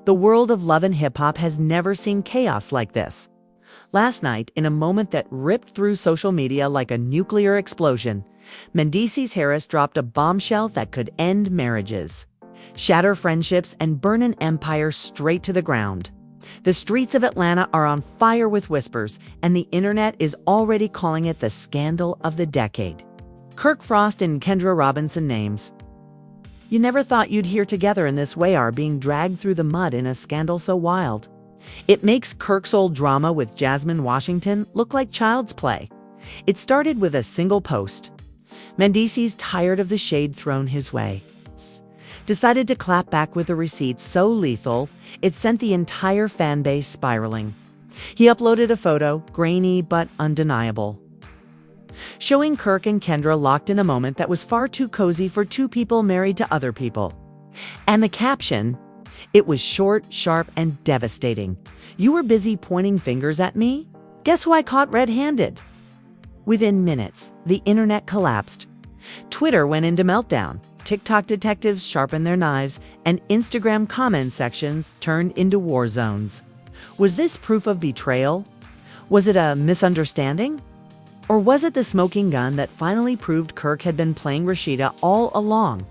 The world of love and hip-hop has never seen chaos like this. Last night, in a moment that ripped through social media like a nuclear explosion, Mendeecees Harris dropped a bombshell that could end marriages, shatter friendships, and burn an empire straight to the ground. The streets of Atlanta are on fire with whispers, and the internet is already calling it the scandal of the decade. Kirk Frost and Kendra Robinson names you never thought you'd hear together in this way are being dragged through the mud in a scandal so wild. It makes Kirk's old drama with Jasmine Washington look like child's play. It started with a single post. Mendeecees, tired of the shade thrown his way, decided to clap back with a receipt so lethal it sent the entire fan base spiraling. He uploaded a photo, grainy but undeniable, showing Kirk and Kendra locked in a moment that was far too cozy for two people married to other people. And the caption, it was short, sharp, and devastating. "You were busy pointing fingers at me? Guess who I caught red-handed?" Within minutes, the internet collapsed. Twitter went into meltdown. TikTok detectives sharpened their knives, and Instagram comment sections turned into war zones. Was this proof of betrayal? Was it a misunderstanding? Or was it the smoking gun that finally proved Kirk had been playing Rasheeda all along,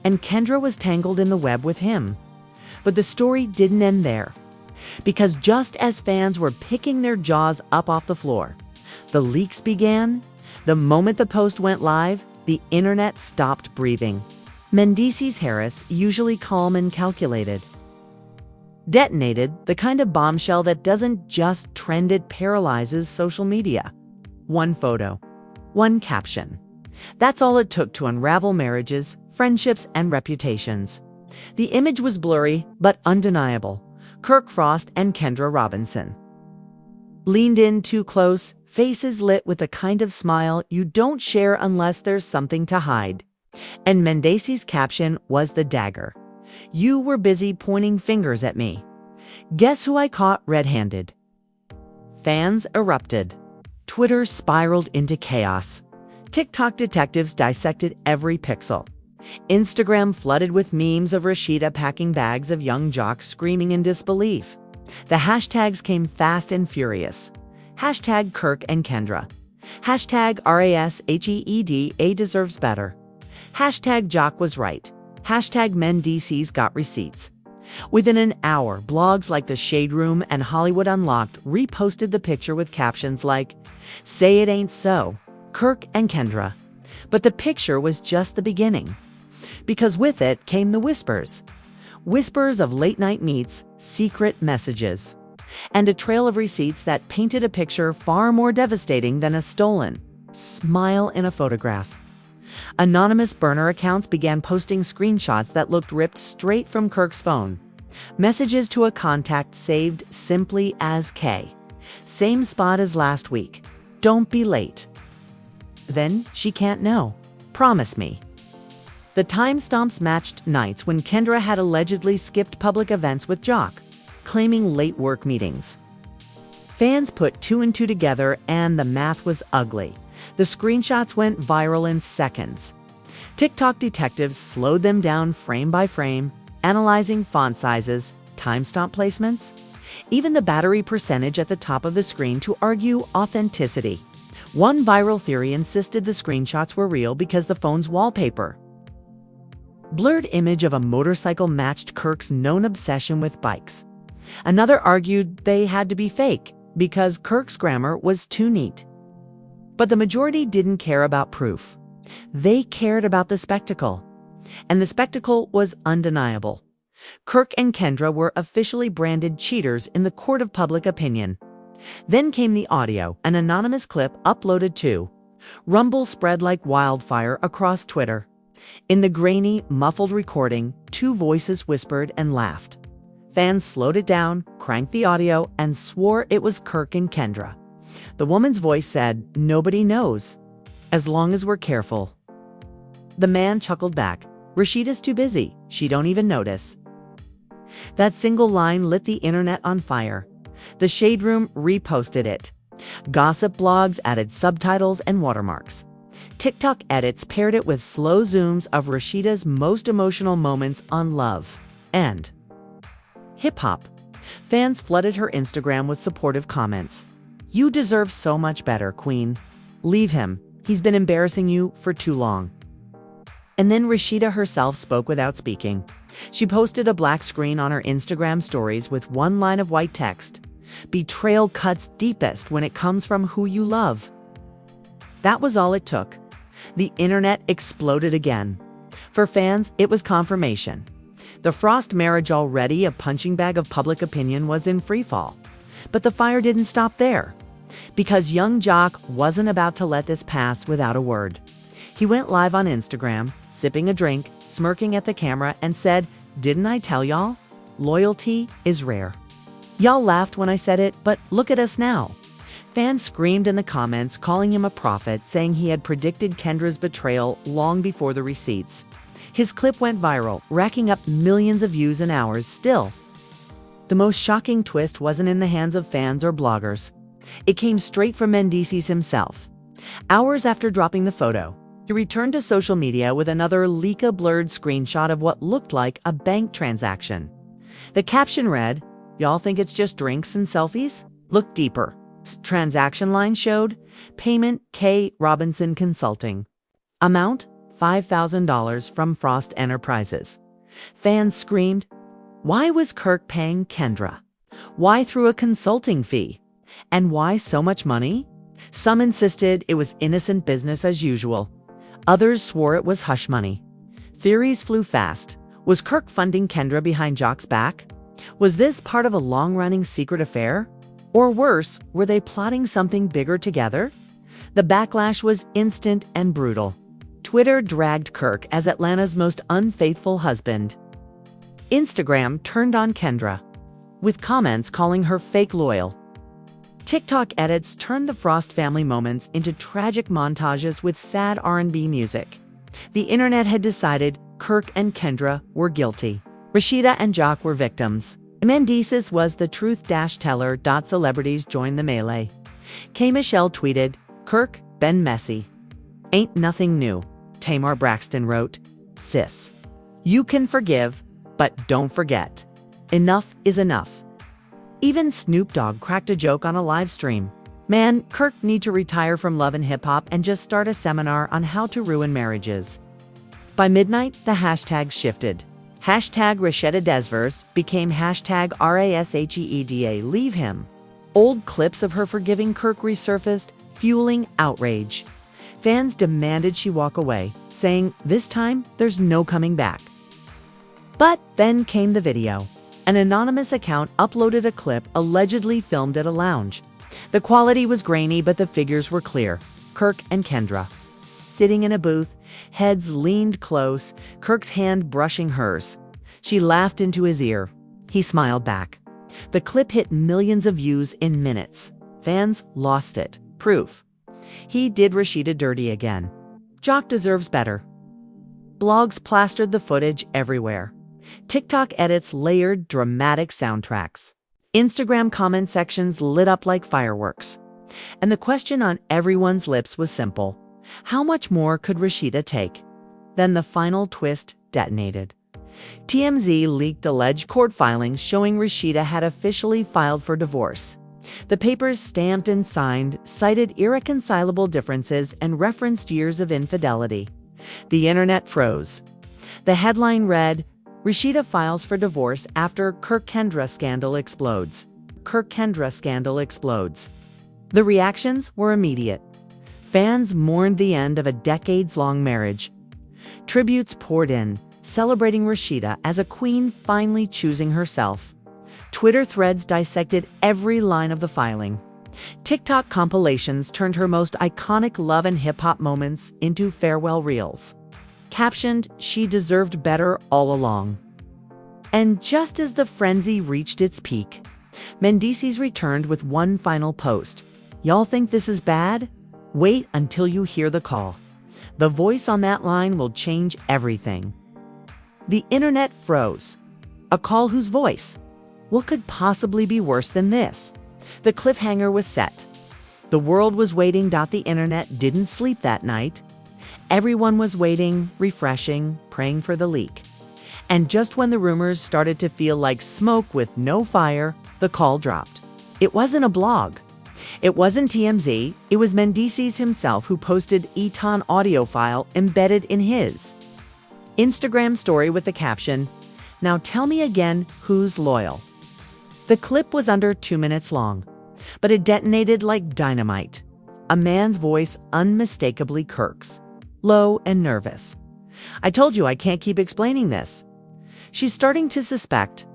and Kendra was tangled in the web with him? But the story didn't end there. Because just as fans were picking their jaws up off the floor, the leaks began. The moment the post went live, the internet stopped breathing. Mendeecees Harris, usually calm and calculated, detonated the kind of bombshell that doesn't just trend, it paralyzes social media. One photo, one caption. That's all it took to unravel marriages, friendships, and reputations. The image was blurry but undeniable. Kirk Frost and Kendra Robinson leaned in too close, faces lit with the kind of smile you don't share unless there's something to hide. And Mendeecees' caption was the dagger. "You were busy pointing fingers at me. Guess who I caught red-handed?" Fans erupted. Twitter spiraled into chaos. TikTok detectives dissected every pixel. Instagram flooded with memes of Rasheeda packing bags of young jocks screaming in disbelief. The hashtags came fast and furious. Hashtag Kirk and Kendra. Hashtag RASHEEDA deserves better. Hashtag Jock was right. Hashtag Mendeecees got receipts. Within an hour, blogs like The Shade Room and Hollywood Unlocked reposted the picture with captions like, "Say it ain't so, Kirk and Kendra." But the picture was just the beginning. Because with it came the whispers. Whispers of late-night meets, secret messages, and a trail of receipts that painted a picture far more devastating than a stolen smile in a photograph. Anonymous burner accounts began posting screenshots that looked ripped straight from Kirk's phone. Messages to a contact saved simply as K. "Same spot as last week. Don't be late." "Then she can't know. Promise me." The timestamps matched nights when Kendra had allegedly skipped public events with Jock, claiming late work meetings. Fans put two and two together, and the math was ugly. The screenshots went viral in seconds. TikTok detectives slowed them down frame by frame, analyzing font sizes, timestamp placements, even the battery percentage at the top of the screen to argue authenticity. One viral theory insisted the screenshots were real because the phone's wallpaper blurred image of a motorcycle matched Kirk's known obsession with bikes. Another argued they had to be fake because Kirk's grammar was too neat. But the majority didn't care about proof. They cared about the spectacle. And the spectacle was undeniable. Kirk and Kendra were officially branded cheaters in the court of public opinion. Then came the audio, an anonymous clip uploaded too. Rumble spread like wildfire across Twitter. In the grainy, muffled recording, two voices whispered and laughed. Fans slowed it down, cranked the audio, and swore it was Kirk and Kendra. The woman's voice said, "Nobody knows, as long as we're careful." The man chuckled back, "Rasheeda's too busy. She don't even notice." That single line lit the internet on fire. The Shade Room reposted it. Gossip blogs added subtitles and watermarks. TikTok edits paired it with slow zooms of Rasheeda's most emotional moments on Love. And hip-hop. Fans flooded her Instagram with supportive comments. "You deserve so much better, Queen. Leave him. He's been embarrassing you for too long." And then Rasheeda herself spoke without speaking. She posted a black screen on her Instagram stories with one line of white text: "Betrayal cuts deepest when it comes from who you love." That was all it took. The internet exploded again. For fans, it was confirmation. The Frost marriage, already a punching bag of public opinion, was in freefall. But the fire didn't stop there. Because young Jock wasn't about to let this pass without a word. He went live on Instagram, sipping a drink, smirking at the camera, and said, "Didn't I tell y'all? Loyalty is rare. Y'all laughed when I said it, but look at us now." Fans screamed in the comments, calling him a prophet, saying he had predicted Kendra's betrayal long before the receipts. His clip went viral, racking up millions of views in hours still. The most shocking twist wasn't in the hands of fans or bloggers. It came straight from Mendeecees himself. Hours after dropping the photo, he returned to social media with another blurred screenshot of what looked like a bank transaction. The caption read, "Y'all think it's just drinks and selfies? Look deeper." Transaction line showed, "Payment K. Robinson Consulting. Amount $5,000 from Frost Enterprises." Fans screamed, "Why was Kirk paying Kendra? Why through a consulting fee? And why so much money?" Some insisted it was innocent business as usual. Others swore it was hush money. Theories flew fast. Was Kirk funding Kendra behind Jock's back? Was this part of a long-running secret affair? Or worse, were they plotting something bigger together? The backlash was instant and brutal. Twitter dragged Kirk as Atlanta's most unfaithful husband. Instagram turned on Kendra, with comments calling her fake loyal. TikTok edits turned the Frost family moments into tragic montages with sad R&B music. The internet had decided Kirk and Kendra were guilty. Rasheeda and Jock were victims. Mendeecees was the truth-teller. Celebrities joined the melee. K. Michelle tweeted, "Kirk been messy. Ain't nothing new." Tamar Braxton wrote, "Sis, you can forgive, but don't forget. Enough is enough." Even Snoop Dogg cracked a joke on a live stream. "Man, Kirk need to retire from love and hip-hop and just start a seminar on how to ruin marriages." By midnight, the hashtag shifted. Hashtag Rasheeda Desverse became hashtag RASHEEDA leave him. Old clips of her forgiving Kirk resurfaced, fueling outrage. Fans demanded she walk away, saying, "This time, there's no coming back." But then came the video. An anonymous account uploaded a clip allegedly filmed at a lounge. The quality was grainy, but the figures were clear. Kirk and Kendra, sitting in a booth, heads leaned close, Kirk's hand brushing hers. She laughed into his ear. He smiled back. The clip hit millions of views in minutes. Fans lost it. Proof. He did Rasheeda dirty again. Jock deserves better. Blogs plastered the footage everywhere. TikTok edits layered dramatic soundtracks. Instagram comment sections lit up like fireworks. And the question on everyone's lips was simple. How much more could Rasheeda take? Then the final twist detonated. TMZ leaked alleged court filings showing Rasheeda had officially filed for divorce. The papers, stamped and signed, cited irreconcilable differences and referenced years of infidelity. The internet froze. The headline read, "Rasheeda files for divorce after Kirk Kendra scandal explodes." Kirk Kendra scandal explodes. The reactions were immediate. Fans mourned the end of a decades-long marriage. Tributes poured in, celebrating Rasheeda as a queen finally choosing herself. Twitter threads dissected every line of the filing. TikTok compilations turned her most iconic love and hip-hop moments into farewell reels. Captioned, "She deserved better all along." And just as the frenzy reached its peak, Mendeecees returned with one final post. "Y'all think this is bad? Wait until you hear the call. The voice on that line will change everything." The internet froze. A call whose voice? What could possibly be worse than this? The cliffhanger was set. The world was waiting. The internet didn't sleep that night. Everyone was waiting, refreshing, praying for the leak. And just when the rumors started to feel like smoke with no fire, the call dropped. It wasn't a blog. It wasn't TMZ. It was Mendeecees himself who posted Eton audio file embedded in his Instagram story with the caption, "Now tell me again who's loyal." The clip was under 2 minutes long, but it detonated like dynamite. A man's voice unmistakably Kirk's, low and nervous. "I told you I can't keep explaining this." She's starting to suspect.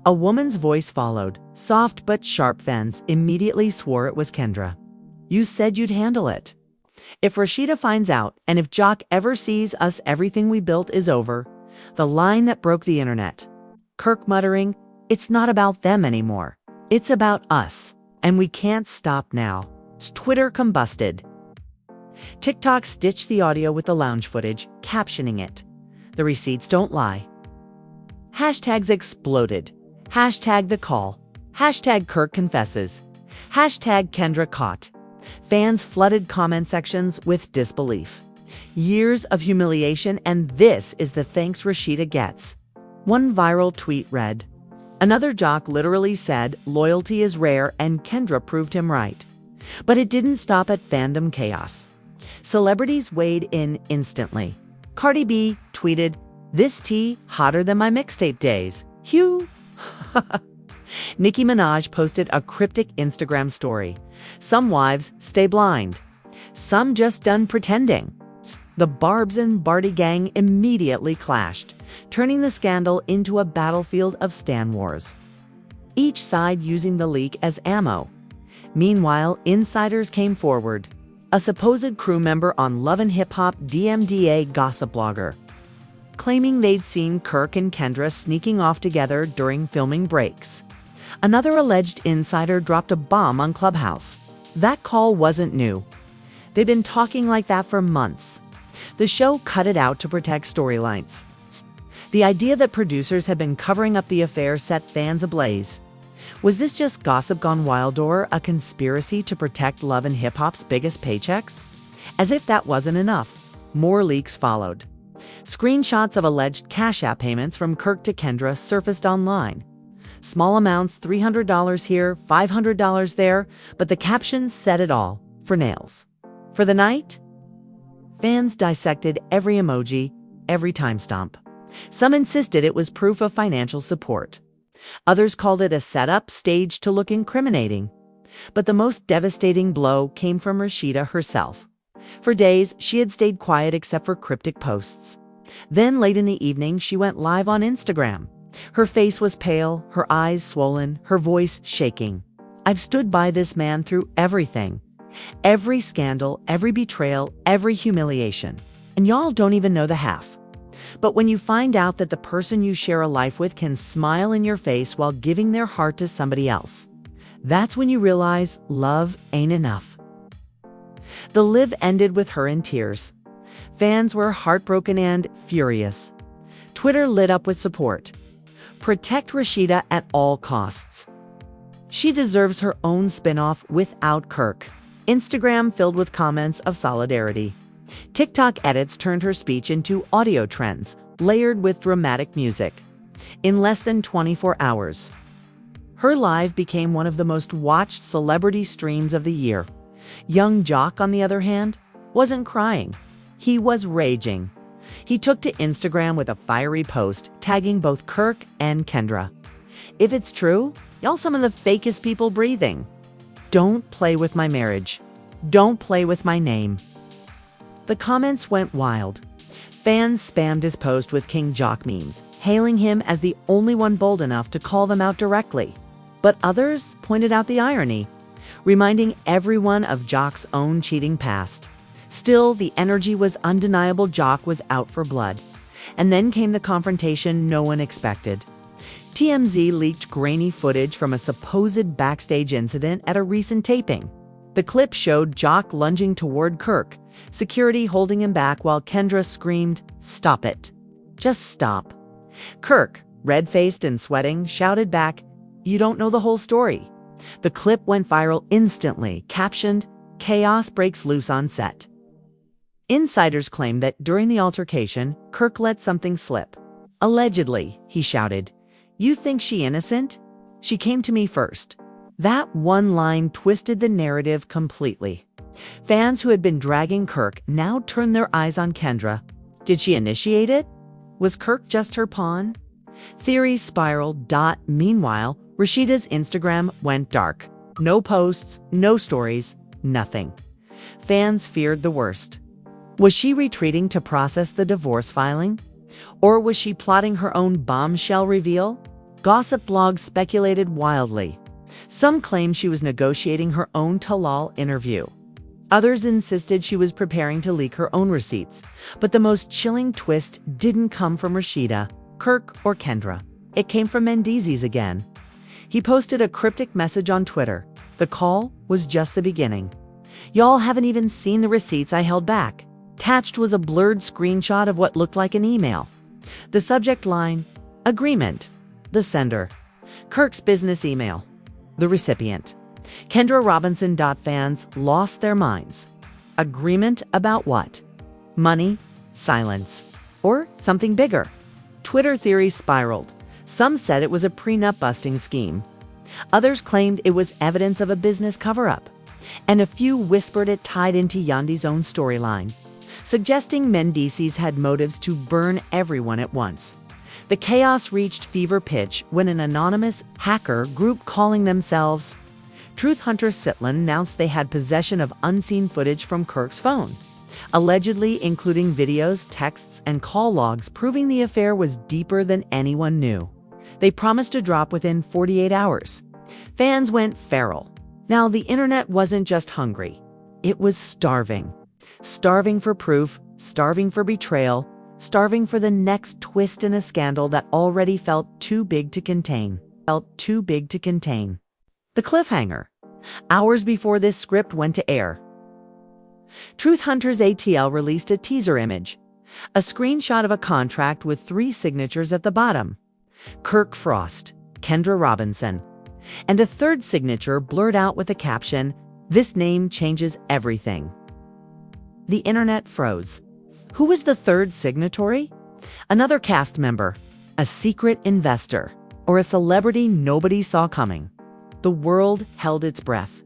A woman's voice followed, soft but sharp. Fans immediately swore it was Kendra. "You said you'd handle it. If Rasheeda finds out, and if Jock ever sees us, everything we built is over." The line that broke the internet. Kirk muttering, "It's not about them anymore. It's about us. And we can't stop now." Twitter combusted. TikTok stitched the audio with the lounge footage, captioning it, "The receipts don't lie." Hashtags exploded. Hashtag the call. Hashtag Kirk confesses. Hashtag Kendra caught. Fans flooded comment sections with disbelief. Years of humiliation, and this is the thanks Rasheeda gets. One viral tweet read, "Another Jock literally said loyalty is rare, and Kendra proved him right." But it didn't stop at fandom chaos. Celebrities weighed in instantly. Cardi B tweeted, "This tea hotter than my mixtape days. Hugh." Nicki Minaj posted a cryptic Instagram story. "Some wives stay blind. Some just done pretending." The Barbs and Barty gang immediately clashed, turning the scandal into a battlefield of stan wars, each side using the leak as ammo. Meanwhile, insiders came forward. A supposed crew member on Love and Hip Hop DMDA gossip blogger, claiming they'd seen Kirk and Kendra sneaking off together during filming breaks. Another alleged insider dropped a bomb on Clubhouse. That call wasn't new. They'd been talking like that for months. The show cut it out to protect storylines. The idea that producers had been covering up the affair set fans ablaze. Was this just gossip gone wild, or a conspiracy to protect Love and Hip Hop's biggest paychecks? As if that wasn't enough, more leaks followed. Screenshots of alleged Cash App payments from Kirk to Kendra surfaced online. Small amounts, $300 here, $500 there, but the captions said it all, for nails. For the night, fans dissected every emoji, every timestamp. Some insisted it was proof of financial support. Others called it a setup staged to look incriminating. But the most devastating blow came from Rasheeda herself. For days, she had stayed quiet except for cryptic posts. Then, late in the evening, she went live on Instagram. Her face was pale, her eyes swollen, her voice shaking. "I've stood by this man through everything. Every scandal, every betrayal, every humiliation. And y'all don't even know the half. But when you find out that the person you share a life with can smile in your face while giving their heart to somebody else, that's when you realize love ain't enough." The live ended with her in tears. Fans were heartbroken and furious. Twitter lit up with support. Protect Rasheeda at all costs. She deserves her own spin-off without Kirk. Instagram filled with comments of solidarity. TikTok edits turned her speech into audio trends, layered with dramatic music. In less than 24 hours, her live became one of the most watched celebrity streams of the year. Young Jock, on the other hand, wasn't crying. He was raging. He took to Instagram with a fiery post, tagging both Kirk and Kendra. "If it's true, y'all some of the fakest people breathing. Don't play with my marriage. Don't play with my name." The comments went wild. Fans spammed his post with King Jock memes, hailing him as the only one bold enough to call them out directly. But others pointed out the irony, reminding everyone of Jock's own cheating past. Still, the energy was undeniable. Jock was out for blood. And then came the confrontation no one expected. TMZ leaked grainy footage from a supposed backstage incident at a recent taping. The clip showed Jock lunging toward Kirk, security holding him back while Kendra screamed, "Stop it. Just stop." Kirk, red-faced and sweating, shouted back, "You don't know the whole story." The clip went viral instantly, captioned, "Chaos breaks loose on set." Insiders claim that during the altercation, Kirk let something slip. Allegedly, he shouted. You think she innocent? She came to me first. That one line twisted the narrative completely. Fans who had been dragging Kirk now turned their eyes on Kendra. Did she initiate it? Was Kirk just her pawn? Theories spiraled. Meanwhile, Rasheeda's Instagram went dark. No posts, no stories, nothing. Fans feared the worst. Was she retreating to process the divorce filing? Or was she plotting her own bombshell reveal? Gossip blogs speculated wildly. Some claimed she was negotiating her own Talal interview. Others insisted she was preparing to leak her own receipts. But the most chilling twist didn't come from Rasheeda, Kirk, or Kendra. It came from Mendeecees again. He posted a cryptic message on Twitter. The call was just the beginning. Y'all haven't even seen the receipts I held back. Attached was a blurred screenshot of what looked like an email. The subject line, agreement. The sender, Kirk's business email. The recipient, Kendra Robinson. Fans lost their minds. Agreement about what? Money, silence, or something bigger? Twitter theories spiraled. Some said it was a prenup busting scheme. Others claimed it was evidence of a business cover-up. And a few whispered it tied into Yandy's own storyline, suggesting Mendeecees had motives to burn everyone at once. The chaos reached fever pitch when an anonymous hacker group calling themselves Truth Hunter Sitlin announced they had possession of unseen footage from Kirk's phone, allegedly including videos, texts, and call logs proving the affair was deeper than anyone knew. They promised to drop within 48 hours. Fans went feral. Now, the internet wasn't just hungry. It was starving. Starving for proof, starving for betrayal, starving for the next twist in a scandal that already felt too big to contain. The cliffhanger. Hours before this script went to air, Truth Hunter's ATL released a teaser image, a screenshot of a contract with 3 signatures at the bottom. Kirk Frost, Kendra Robinson, and a 3rd signature blurred out with the caption, "This name changes everything." The internet froze. Who was the 3rd signatory? Another cast member, a secret investor, or a celebrity nobody saw coming? The world held its breath.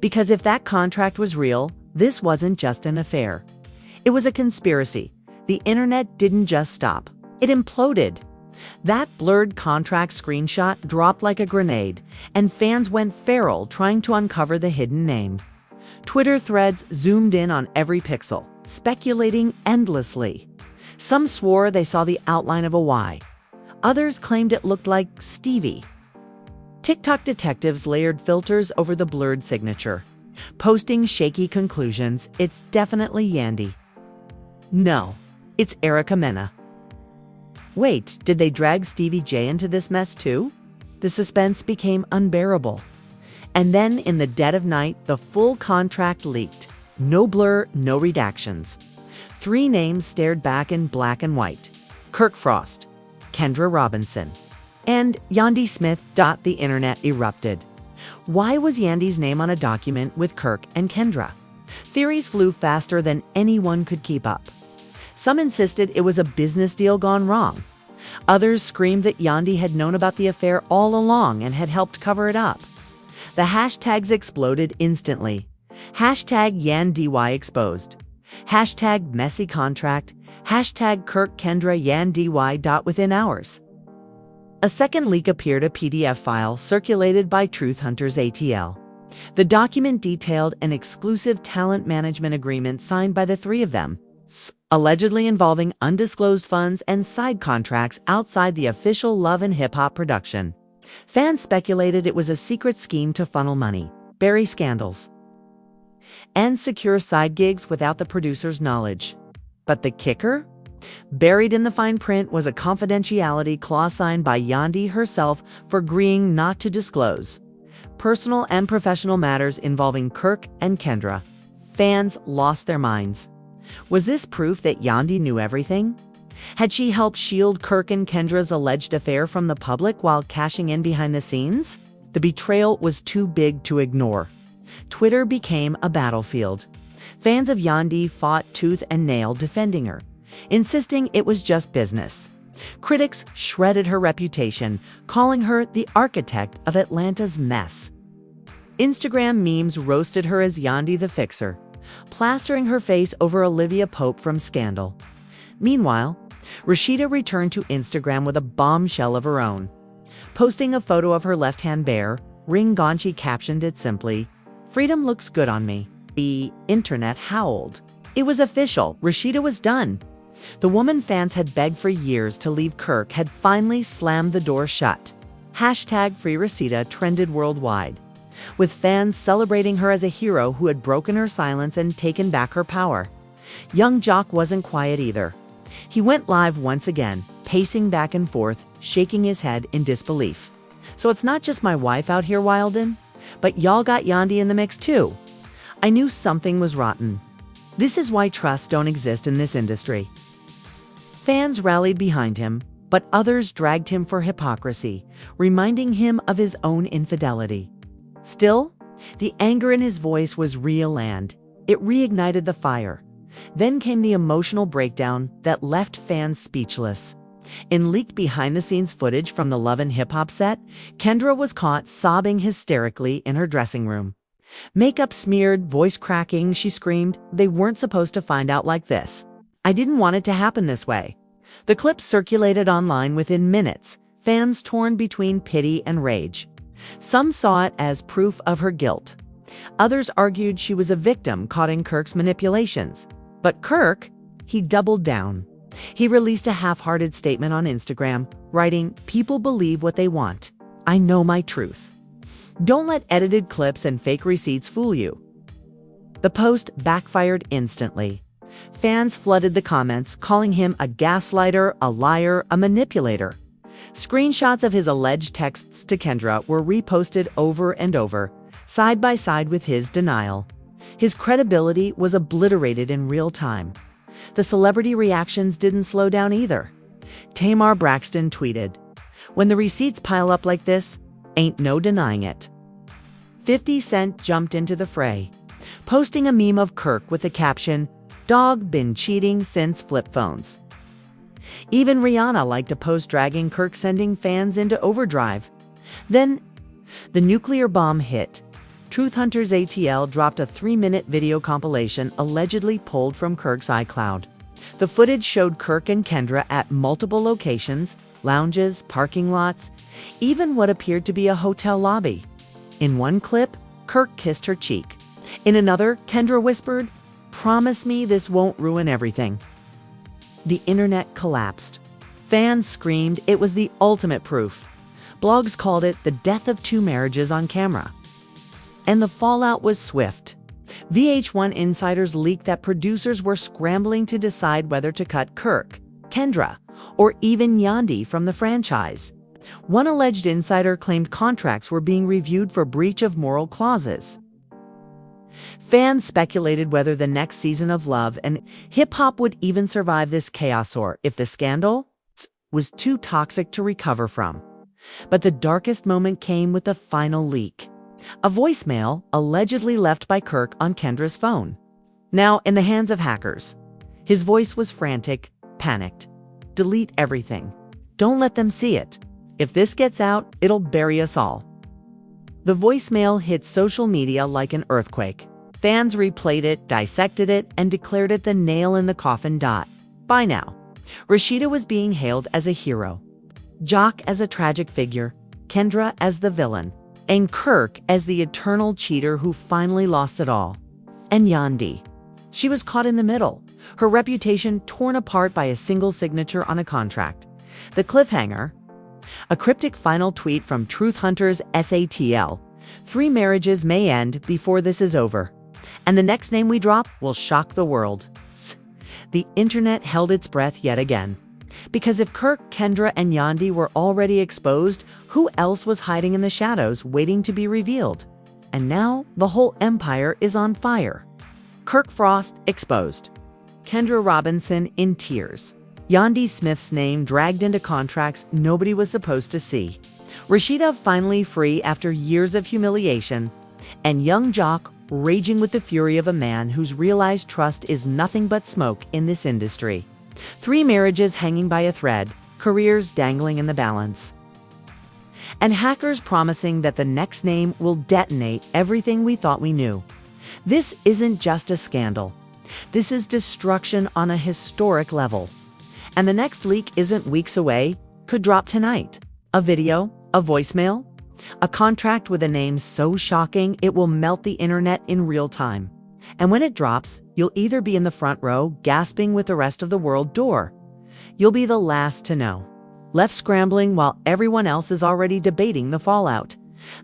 Because if that contract was real, this wasn't just an affair. It was a conspiracy. The internet didn't just stop. It imploded. That blurred contract screenshot dropped like a grenade, and fans went feral trying to uncover the hidden name. Twitter threads zoomed in on every pixel, speculating endlessly. Some swore they saw the outline of a Y. Others claimed it looked like Stevie. TikTok detectives layered filters over the blurred signature, posting shaky conclusions. It's definitely Yandy. No, it's Erica Mena. Wait, did they drag Stevie J into this mess too? The suspense became unbearable. And then, in the dead of night, the full contract leaked. No blur, no redactions. 3 names stared back in black and white. Kirk Frost, Kendra Robinson, and Yandy Smith. The internet erupted. Why was Yandy's name on a document with Kirk and Kendra? Theories flew faster than anyone could keep up. Some insisted it was a business deal gone wrong. Others screamed that Yandy had known about the affair all along and had helped cover it up. The hashtags exploded instantly. Hashtag YanDY exposed. Hashtag messy contract. Hashtag Kirk Kendra YanDY. Within hours, a second leak appeared, a PDF file circulated by Truth Hunter's ATL. The document detailed an exclusive talent management agreement signed by the 3 of them, allegedly involving undisclosed funds and side contracts outside the official Love and Hip Hop production. Fans speculated it was a secret scheme to funnel money, bury scandals, and secure side gigs without the producer's knowledge. But the kicker? Buried in the fine print was a confidentiality clause signed by Yandy herself for agreeing not to disclose personal and professional matters involving Kirk and Kendra. Fans lost their minds. Was this proof that Yandy knew everything? Had she helped shield Kirk and Kendra's alleged affair from the public while cashing in behind the scenes? The betrayal was too big to ignore. Twitter became a battlefield. Fans of Yandy fought tooth and nail defending her, insisting it was just business. Critics shredded her reputation, calling her the architect of Atlanta's mess. Instagram memes roasted her as Yandhi the Fixer, plastering her face over Olivia Pope from Scandal. Meanwhile, Rasheeda returned to Instagram with a bombshell of her own. Posting a photo of her left hand bare, Ring Gonchi captioned it simply, "Freedom looks good on me." The internet howled. It was official. Rasheeda was done. The woman fans had begged for years to leave Kirk had finally slammed the door shut. Hashtag Free Rasheeda trended worldwide, with fans celebrating her as a hero who had broken her silence and taken back her power. Young Jock wasn't quiet either. He went live once again, pacing back and forth, shaking his head in disbelief. "So it's not just my wife out here wildin', but y'all got Yandhi in the mix too. I knew something was rotten. This is why trusts don't exist in this industry." Fans rallied behind him, but others dragged him for hypocrisy, reminding him of his own infidelity. Still, the anger in his voice was real and it reignited the fire. Then came the emotional breakdown that left fans speechless. In leaked behind-the-scenes footage from the Love and Hip Hop set, Kendra was caught sobbing hysterically in her dressing room. Makeup smeared, voice cracking, she screamed, "They weren't supposed to find out like this. I didn't want it to happen this way." The clip circulated online within minutes, fans torn between pity and rage. Some saw it as proof of her guilt. Others argued she was a victim caught in Kirk's manipulations. But Kirk, he doubled down. He released a half-hearted statement on Instagram, writing, "People believe what they want. I know my truth. Don't let edited clips and fake receipts fool you." The post backfired instantly. Fans flooded the comments, calling him a gaslighter, a liar, a manipulator. Screenshots of his alleged texts to Kendra were reposted over and over, side by side with his denial. His credibility was obliterated in real time. The celebrity reactions didn't slow down either. Tamar Braxton tweeted, "When the receipts pile up like this, ain't no denying it." 50 Cent jumped into the fray, posting a meme of Kirk with the caption, "Dog been cheating since flip phones." Even Rihanna liked a post dragging Kirk, sending fans into overdrive. Then, the nuclear bomb hit. Truth Hunters ATL dropped a 3-minute video compilation allegedly pulled from Kirk's iCloud. The footage showed Kirk and Kendra at multiple locations, lounges, parking lots, even what appeared to be a hotel lobby. In one clip, Kirk kissed her cheek. In another, Kendra whispered, "Promise me this won't ruin everything." The internet collapsed. Fans screamed it was the ultimate proof. Blogs called it the death of two marriages on camera. And the fallout was swift. VH1 insiders leaked that producers were scrambling to decide whether to cut Kirk, Kendra, or even Yandhi from the franchise. One alleged insider claimed contracts were being reviewed for breach of moral clauses. Fans speculated whether the next season of Love and Hip Hop would even survive this chaos or if the scandal was too toxic to recover from. But the darkest moment came with the final leak. A voicemail allegedly left by Kirk on Kendra's phone. Now in the hands of hackers. His voice was frantic, panicked. "Delete everything. Don't let them see it. If this gets out, it'll bury us all." The voicemail hit social media like an earthquake. Fans replayed it, dissected it, and declared it the nail in the coffin. By now, Rasheeda was being hailed as a hero, Jock as a tragic figure, Kendra as the villain, and Kirk as the eternal cheater who finally lost it all. And Yandhi. She was caught in the middle, her reputation torn apart by a single signature on a contract. The cliffhanger? A cryptic final tweet from Truth Hunters SATL. 3 marriages may end before this is over. And the next name we drop will shock the world. The internet held its breath yet again. Because if Kirk, Kendra, and Yandhi were already exposed, who else was hiding in the shadows waiting to be revealed? And now the whole empire is on fire. Kirk Frost exposed. Kendra Robinson in tears. Yandhi Smith's name dragged into contracts nobody was supposed to see. Rasheeda finally free after years of humiliation. And young Jock raging with the fury of a man whose realized trust is nothing but smoke in this industry. 3 marriages hanging by a thread, careers dangling in the balance, and hackers promising that the next name will detonate everything we thought we knew. This isn't just a scandal. This is destruction on a historic level. And the next leak isn't weeks away, could drop tonight. A video, a voicemail, a contract with a name so shocking it will melt the internet in real time. And when it drops, you'll either be in the front row gasping with the rest of the world, or you'll be the last to know, left scrambling while everyone else is already debating the fallout.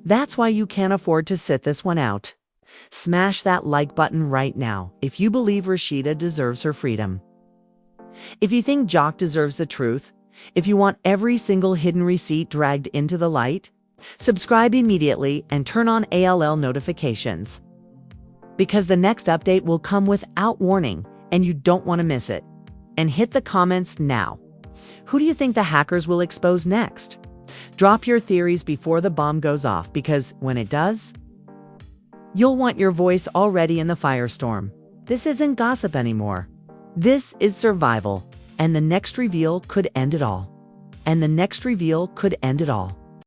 That's why you can't afford to sit this one out. Smash that like button right now if you believe Rasheeda deserves her freedom. If you think Jock deserves the truth, if you want every single hidden receipt dragged into the light, subscribe immediately and turn on ALL notifications, because the next update will come without warning and you don't want to miss it. And hit the comments now. Who do you think the hackers will expose next? Drop your theories before the bomb goes off, because when it does, you'll want your voice already in the firestorm. This isn't gossip anymore. This is survival, and the next reveal could end it all. And the next reveal could end it all.